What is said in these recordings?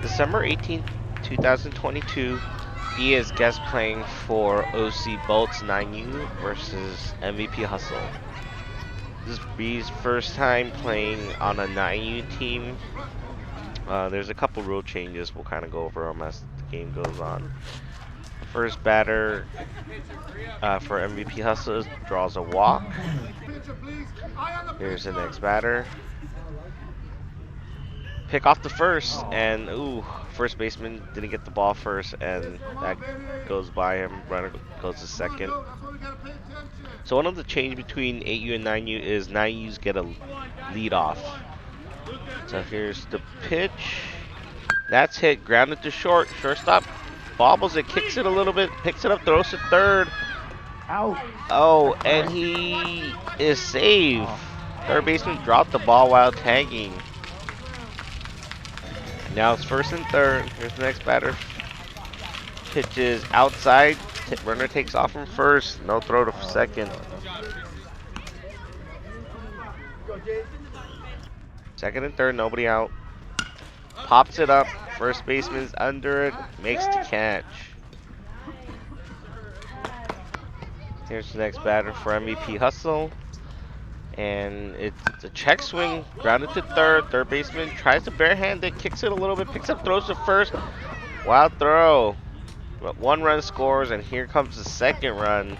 December 18th, 2022, B is guest playing for OC Bolts 9U versus MVP Hustle. This is B's first time playing on a 9U team. There's a couple rule changes. We'll kind of go over them as the game goes on. First batter for MVP Hustle draws a walk. Here's the next batter. Pick off the first, and first baseman didn't get the ball first, and that goes by him. Runner goes to second. So one of the change between 8U and 9U is 9U's get a lead off. So here's the pitch. That's hit, grounded to short. Shortstop bobbles it, kicks it a little bit, picks it up, throws to third. Out. Oh, and he is safe. Third baseman dropped the ball while tagging. Now it's first and third. Here's the next batter. Pitches outside. Runner takes off from first. No throw to second. Second and third, nobody out. Pops it up. First baseman's under it. Makes the catch. Here's the next batter for MVP Hustle. And it's a check swing, grounded to third. Third baseman tries to barehand it, kicks it a little bit, picks up, throws to first. Wild throw. But one run scores, and here comes the second run.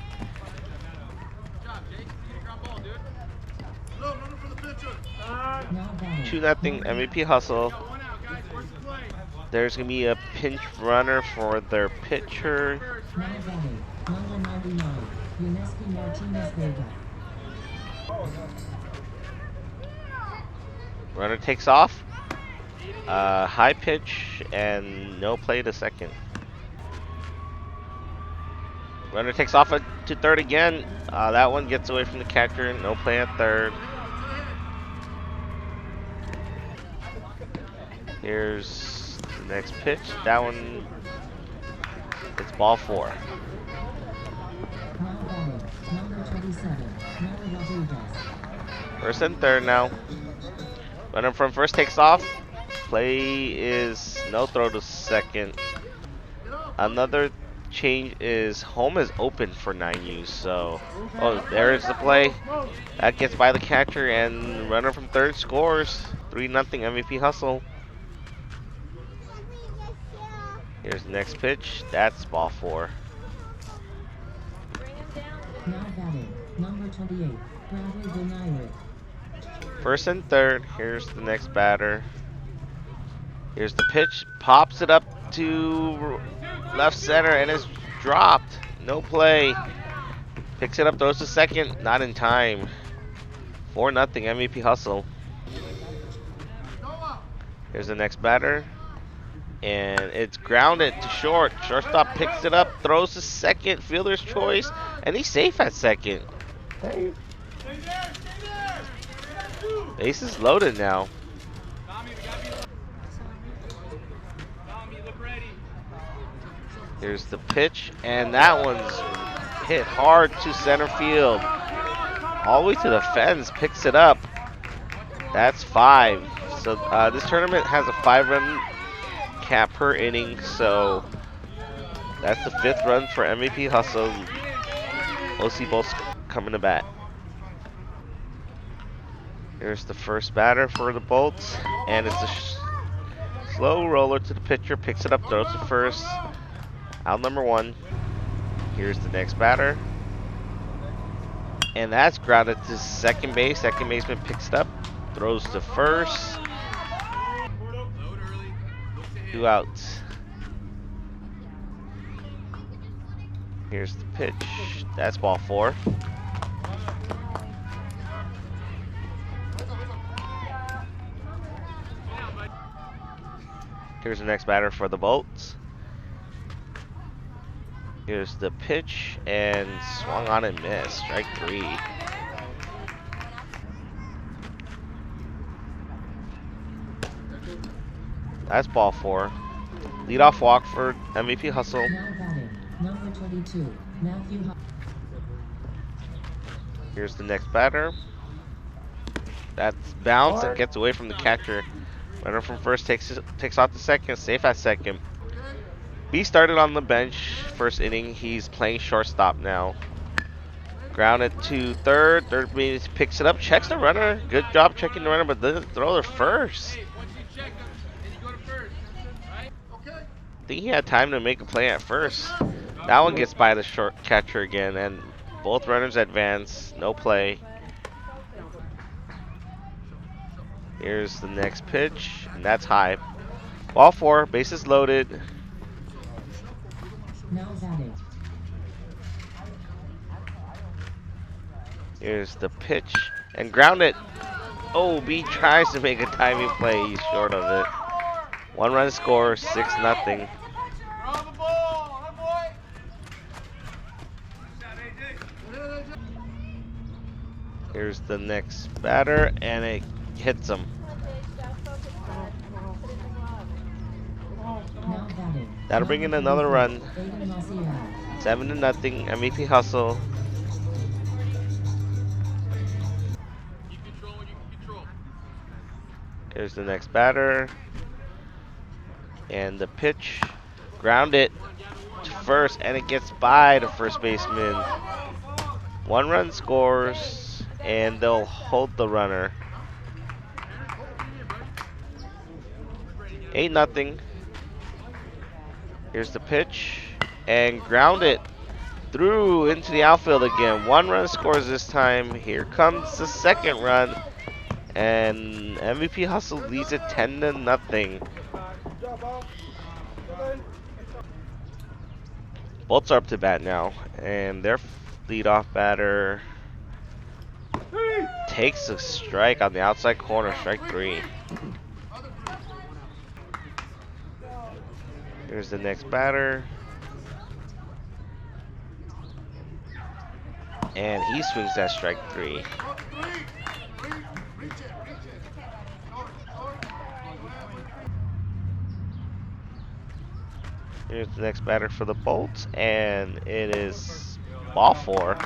Two nothing MVP Hustle. There's gonna be a pinch runner for their pitcher. Runner takes off. High pitch and no play to second. Runner takes off to third again. That one gets away from the catcher. No play at third. Here's the next pitch. That one, it's ball 4. First and third now. Runner from first takes off. Play is no throw to second. Another change is home is open for 9U. So, there is the play. That gets by the catcher, and runner from third scores. 3-0 MVP Hustle. Here's the next pitch. That's ball 4. Now batting, number 28, Bradley Benayrick. First and third. Here's the next batter. Here's the pitch. Pops it up to left center, and it's dropped. No play. Picks it up, throws to second. Not in time. 4-0 MVP Hustle. Here's the next batter. And it's grounded to short. Shortstop picks it up, throws to second. Fielder's choice, and he's safe at second. Base is loaded now. Here's the pitch, and that one's hit hard to center field. All the way to the fence, picks it up. That's 5. So this tournament has a 5-run cap per inning, so that's the 5th run for MVP Hustle. OC Bolts coming to bat. Here's the first batter for the Bolts, and it's a slow roller to the pitcher, picks it up, throws to first. Out number 1. Here's the next batter, and that's grounded to second base. Second baseman picks it up, throws to first. 2 outs. Here's the pitch. That's ball 4. Here's the next batter for the Bolts. Here's the pitch, and swung on and missed. Strike 3. That's ball 4. Leadoff walk for MVP Hustle. Now batting, number 22, Matthew. Here's the next batter. That's bounce and gets away from the catcher. Runner from first takes off the second, safe at second. B started on the bench first inning. He's playing shortstop now. Grounded to third. Third base picks it up, checks the runner. Good job checking the runner, but doesn't throw the first. I think he had time to make a play at first. That one gets by the short catcher again, and both runners advance. No play. Here's the next pitch, and that's high. Ball four, bases loaded. Now batting. Here's the pitch, and grounded. Oh, B tries to make a timing play. He's short of it. One run score, 6-0. Here's the next batter, and it hits him. Now batting. That'll bring in another run. 7-0. MVP hustle. Here's the next batter. And the pitch. Ground it to first, and it gets by the first baseman. One run scores, and they'll hold the runner. 8-0. Here's the pitch, and ground it through into the outfield again. One run scores this time. Here comes the second run, and MVP Hustle leads it 10-0. Bolts are up to bat now, and their leadoff batter takes a strike on the outside corner, strike 3. Here's the next batter. And he swings that strike 3. Here's the next batter for the Bolts, and it is ball 4.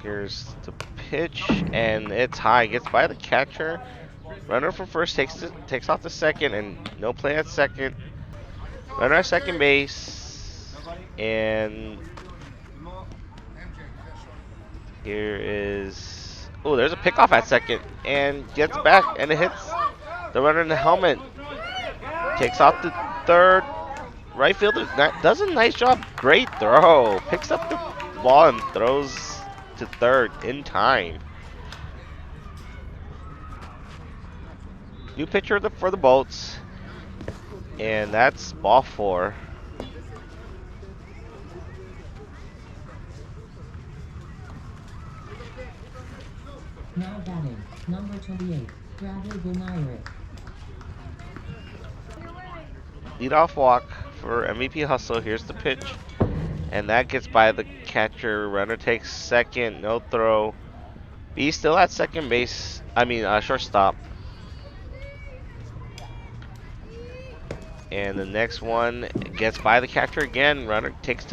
Here's the pitch, and it's high. Gets by the catcher. Runner from first takes off the second, and no play at second. Runner at second base, and here is there's a pickoff at second, and gets back, and it hits the runner in the helmet. Takes off the third. Right fielder does a nice job. Great throw. Picks up the ball and throws to third in time. New pitcher for the Bolts, and that's ball 4. Now batting. Number 28. Bradley Bumairik. Leadoff walk for MVP Hustle. Here's the pitch, and that gets by the catcher. Runner takes second, no throw. B still at second base. Shortstop. And the next one gets by the catcher again. Runner takes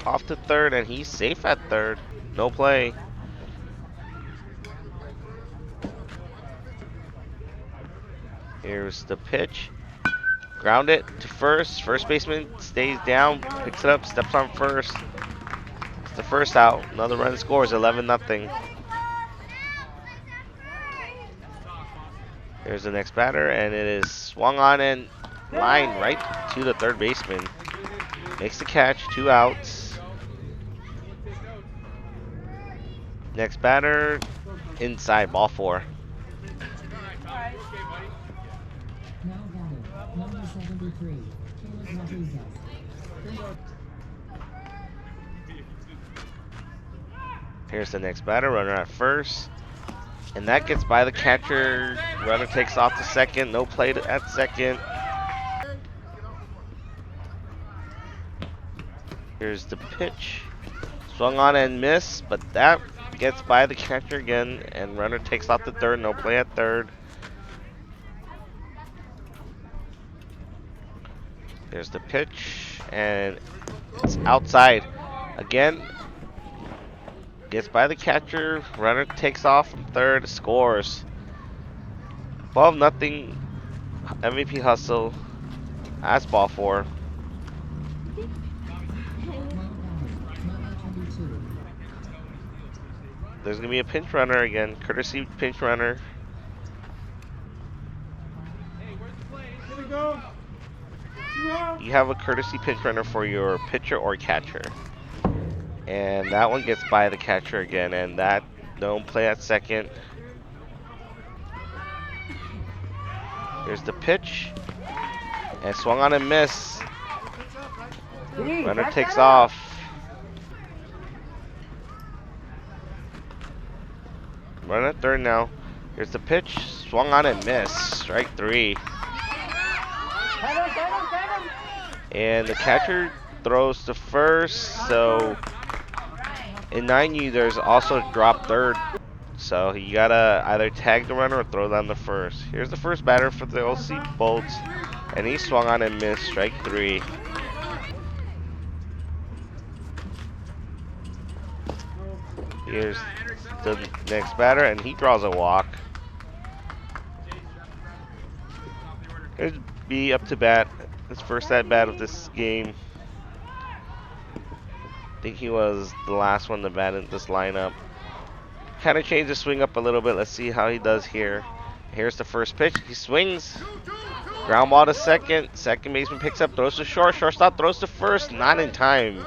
off to third, and he's safe at third. No play. Here's the pitch. Ground it to first. First baseman stays down, picks it up, steps on first. It's the first out. Another run scores, 11-0. Here's the next batter, and it is swung on and line right to the third baseman. Makes the catch, 2 outs. Next batter, inside, ball 4. Now batting. Number 73. Caleb Rodriguez. Here's the next batter, runner at first. And that gets by the catcher. Runner takes off to second, no play at second. Here's the pitch. Swung on and missed, but that gets by the catcher again, and runner takes off to third, no play at third. There's the pitch, and it's outside. Again, gets by the catcher. Runner takes off from third, scores. 12-0. MVP Hustle. That's ball four. There's gonna be a pinch runner again. Courtesy pinch runner. You have a courtesy pinch runner for your pitcher or catcher. And that one gets by the catcher again, and that don't play at second. Here's the pitch. And swung on and miss. Runner takes off. Run at third now. Here's the pitch. Swung on and missed. Strike three. And the catcher throws to first. So in 9U, there's also a drop third. So you gotta either tag the runner or throw down the first. Here's the first batter for the OC Bolts. And he swung on and missed. Strike three. Here's the next batter, and he draws a walk. Here's B up to bat. His first at bat of this game. I think he was the last one to bat in this lineup. Kind of changed the swing up a little bit. Let's see how he does here. Here's the first pitch. He swings. Ground ball to second. Second baseman picks up, throws to short. Shortstop throws to first. Not in time.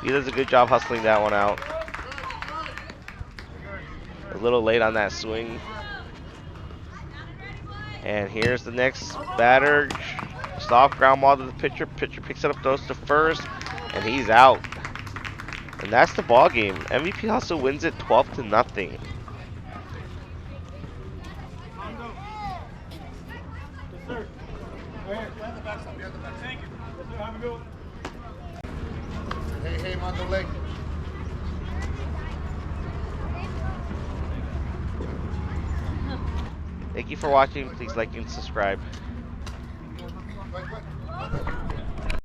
He does a good job hustling that one out. A little late on that swing. And here's the next batter. Soft ground ball to the pitcher. Pitcher picks it up, throws to first, and he's out. And that's the ball game. MVP Hustle wins it 12-0. Hey, mando leg. Thank you for watching. Please like and subscribe.